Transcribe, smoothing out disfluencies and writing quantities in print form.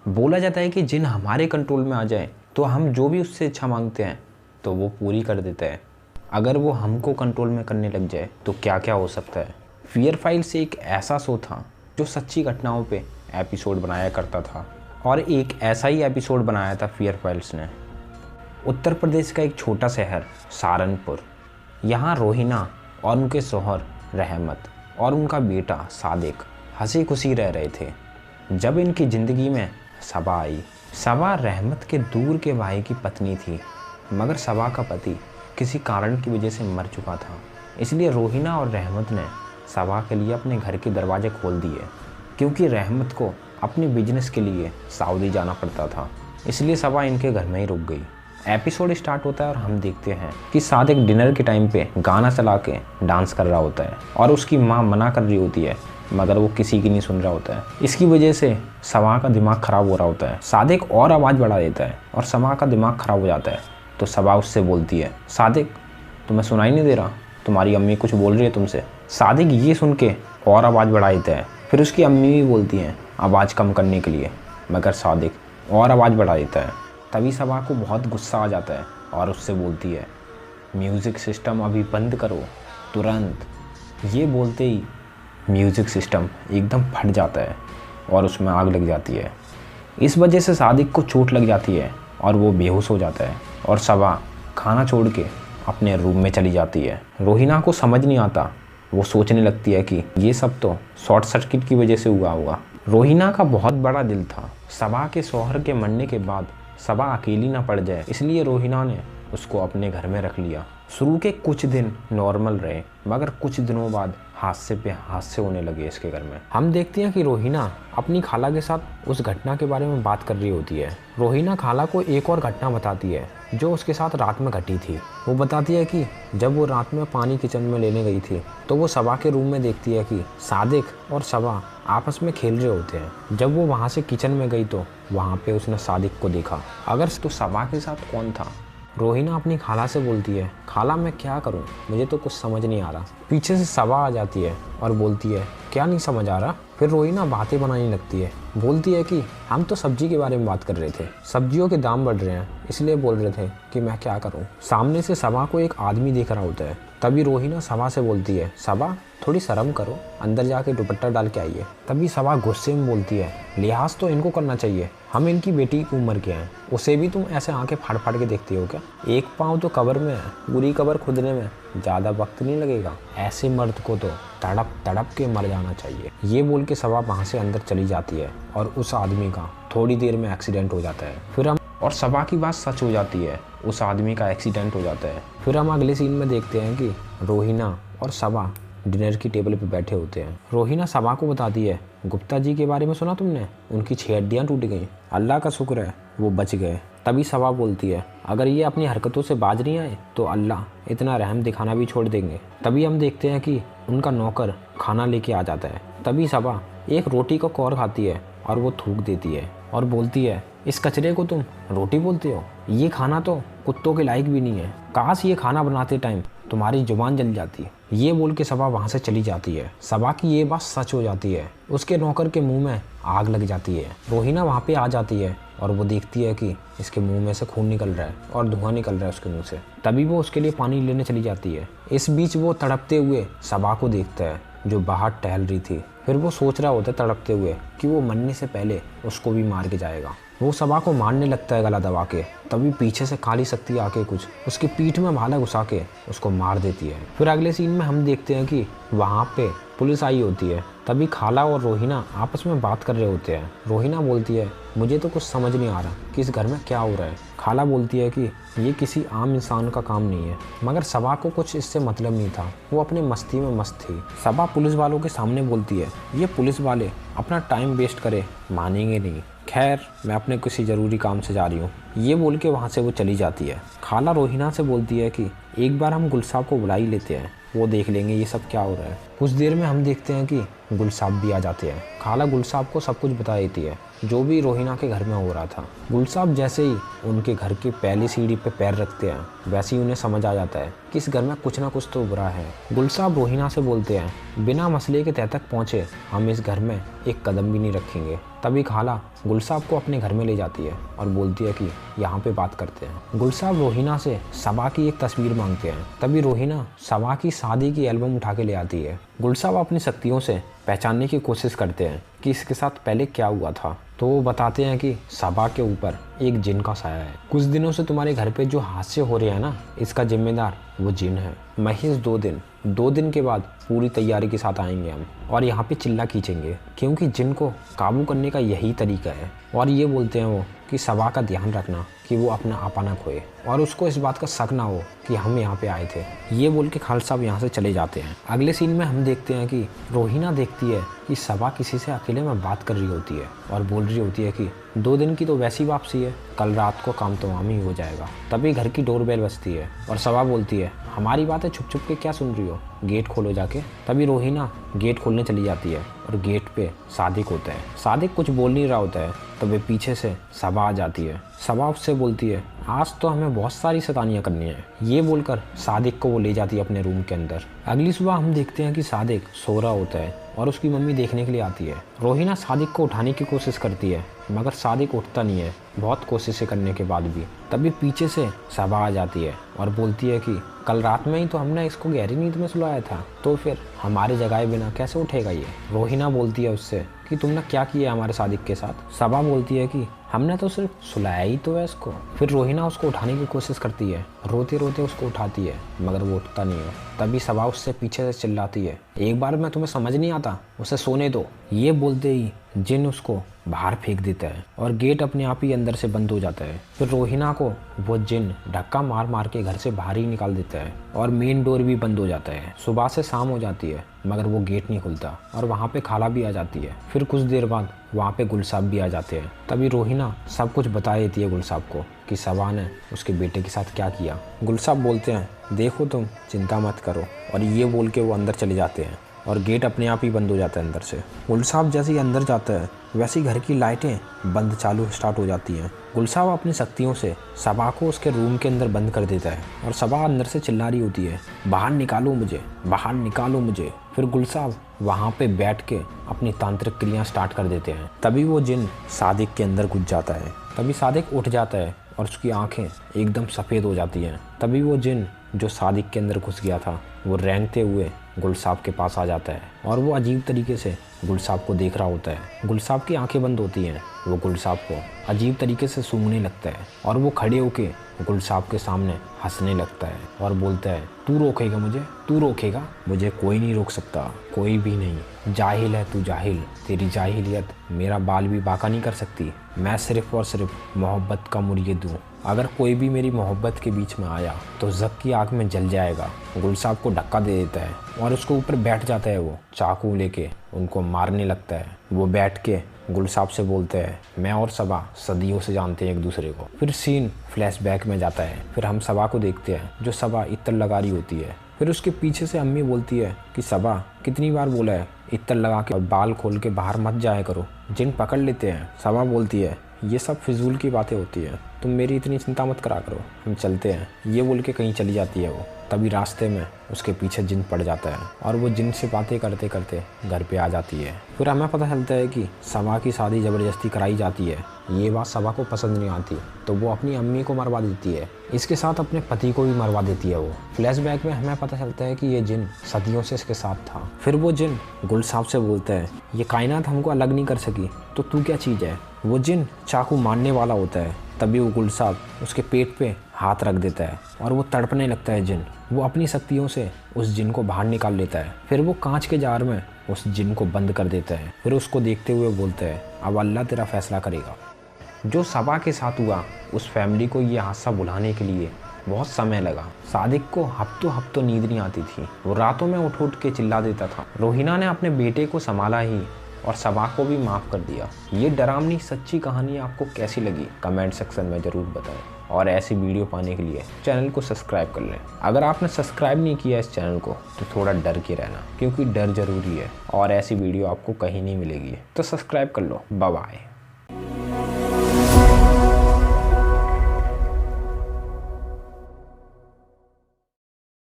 बोला जाता है कि जिन हमारे कंट्रोल में आ जाए तो हम जो भी उससे इच्छा मांगते हैं तो वो पूरी कर देता है। अगर वो हमको कंट्रोल में करने लग जाए तो क्या क्या हो सकता है। फियर फाइल्स एक ऐसा शो था जो सच्ची घटनाओं पे एपिसोड बनाया करता था, और एक ऐसा ही एपिसोड बनाया था फियर फाइल्स ने। उत्तर प्रदेश का एक छोटा शहर सहारनपुर, यहाँ रोहिना और उनके शौहर रहमत और उनका बेटा सादिक हंसी खुशी रह रहे थे जब इनकी ज़िंदगी में सबा आई। सबा रहमत के दूर के भाई की पत्नी थी, मगर सबा का पति किसी कारण की वजह से मर चुका था। इसलिए रोहिना और रहमत ने सबा के लिए अपने घर के दरवाजे खोल दिए, क्योंकि रहमत को अपने बिजनेस के लिए सऊदी जाना पड़ता था। इसलिए सबा इनके घर में ही रुक गई। एपिसोड स्टार्ट होता है और हम देखते हैं कि सादिक डिनर के टाइम पे गाना चला के डांस कर रहा होता है और उसकी माँ मना कर रही होती है, मगर वो किसी की नहीं सुन रहा होता है। इसकी वजह से सबा का दिमाग ख़राब हो रहा होता है। सादिक और आवाज़ बढ़ा देता है और सबा का दिमाग ख़राब हो जाता है। तो सबा उससे बोलती है, सादिक तुम्हें सुनाई नहीं दे रहा, तुम्हारी अम्मी कुछ बोल रही है तुमसे। सादिक ये सुन के और आवाज़ बढ़ा देता है। फिर उसकी अम्मी भी बोलती हैं आवाज़ कम करने के लिए, मगर सादिक और आवाज़ बढ़ा देता है। तभी सबा को बहुत गुस्सा आ जाता है और उससे बोलती है, म्यूज़िक सिस्टम अभी बंद करो तुरंत। ये बोलते ही म्यूज़िक सिस्टम एकदम फट जाता है और उसमें आग लग जाती है। इस वजह से सादिक को चोट लग जाती है और वो बेहोश हो जाता है और सबा खाना छोड़ के अपने रूम में चली जाती है। रोहिना को समझ नहीं आता, वो सोचने लगती है कि ये सब तो शॉर्ट सर्किट की वजह से हुआ होगा। रोहिना का बहुत बड़ा दिल था सबा के शौहर के मरने के बाद सबा अकेली ना पड़ जाए, इसलिए रोहिना ने उसको अपने घर में रख लिया। शुरू के कुछ दिन नॉर्मल रहे, मगर कुछ दिनों बाद हादसे पे हादसे होने लगे इसके घर में। हम देखते हैं कि रोहिना अपनी खाला के साथ उस घटना के बारे में बात कर रही होती है। रोहिना खाला को एक और घटना बताती है जो उसके साथ रात में घटी थी। वो बताती है कि जब वो रात में पानी किचन में लेने गई थी तो वो सबा के रूम में देखती है कि सादिक और सबा आपस में खेल रहे होते हैं। जब वो वहाँ से किचन में गई तो वहाँ पे उसने सादिक को देखा। अगर तो सबा के साथ कौन था? रोहिना अपनी खाला से बोलती है, खाला मैं क्या करूं, मुझे तो कुछ समझ नहीं आ रहा। पीछे से सबा आ जाती है और बोलती है, क्या नहीं समझ आ रहा? फिर रोहिना बातें बनाने लगती है, बोलती है कि हम तो सब्जी के बारे में बात कर रहे थे, सब्जियों के दाम बढ़ रहे हैं इसलिए बोल रहे थे कि मैं क्या करूं। सामने से सबा को एक आदमी देख रहा होता है। तभी रोहिना सबा से बोलती है, सबा थोड़ी शर्म करो, अंदर जाके दुपट्टा डाल के आइए। तभी सबा गुस्से में बोलती है, लिहाज तो इनको करना चाहिए, हम इनकी बेटी की उम्र के हैं, उसे भी तुम ऐसे आंखें फाड़ फाड़ के देखती हो क्या? एक पाँव तो कब्र में है, पूरी कब्र खुदने में ज़्यादा वक्त नहीं लगेगा, ऐसे मर्द को तो तड़प तड़प के मर जाना चाहिए। ये बोल के सबा वहाँ से अंदर चली जाती है और उस आदमी का थोड़ी देर में एक्सीडेंट हो जाता है। फिर हम और सबा की बात सच हो जाती है, उस आदमी का एक्सीडेंट हो जाता है। फिर हम अगले सीन में देखते हैं कि रोहिना और सबा डिनर की टेबल पे बैठे होते हैं। रोहिना सबा को बताती है, गुप्ता जी के बारे में सुना तुमने? उनकी 6 हड्डियाँ टूट गई, अल्लाह का शुक्र है वो बच गए। तभी सबा बोलती है, अगर ये अपनी हरकतों से बाज नहीं आए तो अल्लाह इतना रहम दिखाना भी छोड़ देंगे। तभी हम देखते हैं कि उनका नौकर खाना लेके आ जाता है। तभी सबा एक रोटी का कौर खाती है और वो थूक देती है और बोलती है, इस कचरे को तुम रोटी बोलते हो? ये खाना तो कुत्तों के लायक भी नहीं है, काश ये खाना बनाते टाइम तुम्हारी जुबान जल जाती। ये बोल के सबा वहाँ से चली जाती है। सबा की ये बात सच हो जाती है, उसके नौकर के मुंह में आग लग जाती है। रोहिना वहाँ पे आ जाती है और वो देखती है कि इसके मुंह में से खून निकल रहा है और धुआं निकल रहा है उसके मुंह से। तभी वो उसके लिए पानी लेने चली जाती है। इस बीच वो तड़पते हुए सबा को देखता है जो बाहर टहल रही थी। फिर वो सोच रहा होता है तड़पते हुए कि वो मरने से पहले उसको भी मार के जाएगा। वो सबा को मारने लगता है गला दबा के। तभी पीछे से काली शक्ति आके कुछ उसकी पीठ में भाला घुसा के उसको मार देती है। फिर अगले सीन में हम देखते हैं कि वहाँ पे पुलिस आई होती है। तभी खाला और रोहिना आपस में बात कर रहे होते हैं। रोहिना बोलती है, मुझे तो कुछ समझ नहीं आ रहा कि इस घर में क्या हो रहा है। खाला बोलती है कि ये किसी आम इंसान का काम नहीं है, मगर सबा को कुछ इससे मतलब नहीं था, वो अपने मस्ती में मस्त थी। सबा पुलिस वालों के सामने बोलती है, ये पुलिस वाले अपना टाइम वेस्ट करे मानेंगे नहीं, खैर मैं अपने किसी ज़रूरी काम से जा रही हूँ। ये बोल के वहाँ से वो चली जाती है। खाला रोहिना से बोलती है कि एक बार हम गुल साहब को बुला ही लेते हैं, वो देख लेंगे ये सब क्या हो रहा है। कुछ देर में हम देखते हैं कि गुल साहब भी आ जाते हैं। खाला गुल साहब को सब कुछ बता देती है जो भी रोहिना के घर में हो रहा था। गुलसाब जैसे ही उनके घर की पहली सीढ़ी पे पैर रखते हैं, वैसे ही उन्हें समझ आ जाता है कि इस घर में कुछ ना कुछ तो बुरा है। गुलसाब रोहिना से बोलते हैं, बिना मसले के तह तक पहुँचे हम इस घर में एक कदम भी नहीं रखेंगे। तभी खाला गुलसाब को अपने घर में ले जाती है और बोलती है कि यहाँ पे बात करते हैं। गुलसाब रोहिना से सबा की एक तस्वीर मांगते हैं। तभी रोहिना सबा की शादी की एल्बम उठा के ले आती है। गुलसाब अपनी शक्तियों से पहचानने की कोशिश करते हैं कि इसके साथ पहले क्या हुआ था। तो वो बताते हैं कि सबा के ऊपर एक जिन का साया है। कुछ दिनों से तुम्हारे घर पे जो हादसे हो रहे हैं ना, इसका जिम्मेदार वो जिन है। महज 2 दिन के बाद पूरी तैयारी के साथ आएंगे हम और यहाँ पे चिल्ला खींचेंगे, क्योंकि जिन को काबू करने का यही तरीका है। और ये बोलते हैं वो कि सबा का ध्यान रखना कि वो अपना आपा ना खोए और उसको इस बात का शक ना हो कि हम यहाँ पे आए थे। ये बोल के खाल साहब यहाँ से चले जाते हैं। अगले सीन में हम देखते हैं कि रोहिना देखती है कि सबा किसी से अकेले में बात कर रही होती है और बोल रही होती है कि 2 दिन की तो वैसी वापसी है, कल रात को काम तो आम ही हो जाएगा। तभी घर की डोरबेल बजती है और सबा बोलती है, हमारी बातें छुप छुप के क्या सुन रही हो, गेट खोलो जाके। तभी रोहिना गेट खोलने चली जाती है और गेट पे सादिक होता है। सादिक कुछ बोल नहीं रहा होता है, तभी पीछे से सबा आ जाती है। सबा उससे बोलती है, आज तो हमें बहुत सारी शैतानियाँ करनी है। ये बोलकर सादिक को वो ले जाती है अपने रूम के अंदर। अगली सुबह हम देखते हैं कि सादिक सो रहा होता है और उसकी मम्मी देखने के लिए आती है। रोहिना सादिक को उठाने की कोशिश करती है, मगर सादिक उठता नहीं है, बहुत कोशिशें करने के बाद भी। तभी पीछे से सबा आ जाती है और बोलती है कि कल रात में ही तो हमने इसको गहरी नींद में सुलाया था, तो फिर हमारे जगाए बिना कैसे उठेगा ये। रोहिना बोलती है उससे कि तुमने क्या किया हमारे सादिक के साथ। सबा बोलती है कि हमने तो सिर्फ सुलाया ही तो है इसको। फिर रोहिना उसको उठाने की कोशिश करती है, रोते रोते उसको उठाती है, मगर वो उठता नहीं है। तभी सबा उससे पीछे से चिल्लाती है, एक बार में तुम्हें समझ नहीं आता, उसे सोने दो। ये बोलते ही जिन उसको बाहर फेंक देता है और गेट अपने आप ही अंदर से बंद हो जाता है। फिर रोहिना को वो जिन धक्का मार मार के घर से बाहर ही निकाल देता है और मेन डोर भी बंद हो जाता है। सुबह से शाम हो जाती है, मगर वो गेट नहीं खुलता और वहाँ पे खाला भी आ जाती है। फिर कुछ देर बाद वहाँ पे गुलसाब भी आ जाते हैं। तभी रोहिना सब कुछ बता देती है गुलसाब को कि सबा ने उसके बेटे के साथ क्या किया। गुलसाब बोलते हैं, देखो तुम चिंता मत करो, और ये बोल के वो अंदर चले जाते हैं और गेट अपने आप ही बंद हो जाता है अंदर से। गुलसाब जैसे ही अंदर जाता है, वैसे ही घर की लाइटें बंद चालू स्टार्ट हो जाती हैं। गुलसाब अपनी शक्तियों से सबा को उसके रूम के अंदर बंद कर देता है और सबा अंदर से चिल्ला रही होती है, बाहर निकालो मुझे, बाहर निकालो मुझे। फिर गुलसाब वहाँ पे बैठ के अपनी तांत्रिक क्रियाएं स्टार्ट कर देते हैं। तभी वो जिन सादिक के अंदर घुस जाता है। तभी सादिक उठ जाता है और उसकी आंखें एकदम सफ़ेद हो जाती हैं। तभी वो जिन जो सादिक के अंदर घुस गया था, वो रेंगते हुए गुलसाब के पास आ जाता है और वो अजीब तरीके से गुलसाब को देख रहा होता है। गुलसाब की आंखें बंद होती हैं। वो गुलसाब को अजीब तरीके से सूंघने लगता है और वो खड़े होके गुलसाब के सामने हंसने लगता है और बोलता है, तू रोकेगा मुझे, तू रोकेगा मुझे, कोई नहीं रोक सकता, कोई भी नहीं। जाहिल है तू जाहिल, तेरी जाहिलियत मेरा बाल भी बाका नहीं कर सकती। मैं सिर्फ और सिर्फ मोहब्बत का मुरीद हूँ, अगर कोई भी मेरी मोहब्बत के बीच में आया तो जक की आग में जल जाएगा। गुलसाब को धक्का दे देता है और उसके ऊपर बैठ जाता है। वो चाकू लेके उनको मारने लगता है। वो बैठ के गुलसाब से बोलते हैं, मैं और सबा सदियों से जानते हैं एक दूसरे को। फिर सीन फ्लैशबैक में जाता है। फिर हम सबा को देखते हैं जो सबा इत्र लगा रही होती है। फिर उसके पीछे से अम्मी बोलती है कि सबा कितनी बार बोला है इत्र लगा के और बाल खोल के बाहर मत जाया करो, जिन पकड़ लेते हैं। सबा बोलती है, ये सब फिजूल की बातें होती है, तुम मेरी इतनी चिंता मत करा करो, हम चलते हैं। ये बोल के कहीं चली जाती है वो। तभी रास्ते में उसके पीछे जिन पड़ जाता है और वो जिन से बातें करते करते घर पे आ जाती है। फिर हमें पता चलता है कि सबा की शादी ज़बरदस्ती कराई जाती है। ये बात सबा को पसंद नहीं आती तो वो अपनी अम्मी को मरवा देती है, इसके साथ अपने पति को भी मरवा देती है वो। फ्लैशबैक में हमें पता चलता है कि ये जिन सदियों से इसके साथ था। फिर वो जिन गुलसाब से बोलता है, ये कायनात हमको अलग नहीं कर सकी तो तू क्या चीज़ है। वो जिन चाकू मारने वाला होता है। तभी वो गुलसाब उसके पेट पे हाथ रख देता है और वो तड़पने लगता है जिन। वो अपनी शक्तियों से उस जिन को बाहर निकाल लेता है। फिर वो कांच के जार में उस जिन को बंद कर देता है। फिर उसको देखते हुए बोलता है, अब अल्लाह तेरा फैसला करेगा। जो सबा के साथ हुआ, उस फैमिली को ये हादसा भुलाने के लिए बहुत समय लगा। सादिक को हफ्तों नींद नहीं आती थी, वो रातों में उठ उठ के चिल्ला देता था। रोहिना ने अपने बेटे को संभाला ही और सबा को भी माफ़ कर दिया। ये डरावनी सच्ची कहानी आपको कैसी लगी कमेंट सेक्शन में ज़रूर बताएं, और ऐसी वीडियो पाने के लिए चैनल को सब्सक्राइब कर लें। अगर आपने सब्सक्राइब नहीं किया इस चैनल को तो थोड़ा डर के रहना, क्योंकि डर ज़रूरी है और ऐसी वीडियो आपको कहीं नहीं मिलेगी। तो सब्सक्राइब कर लो। Bye bye.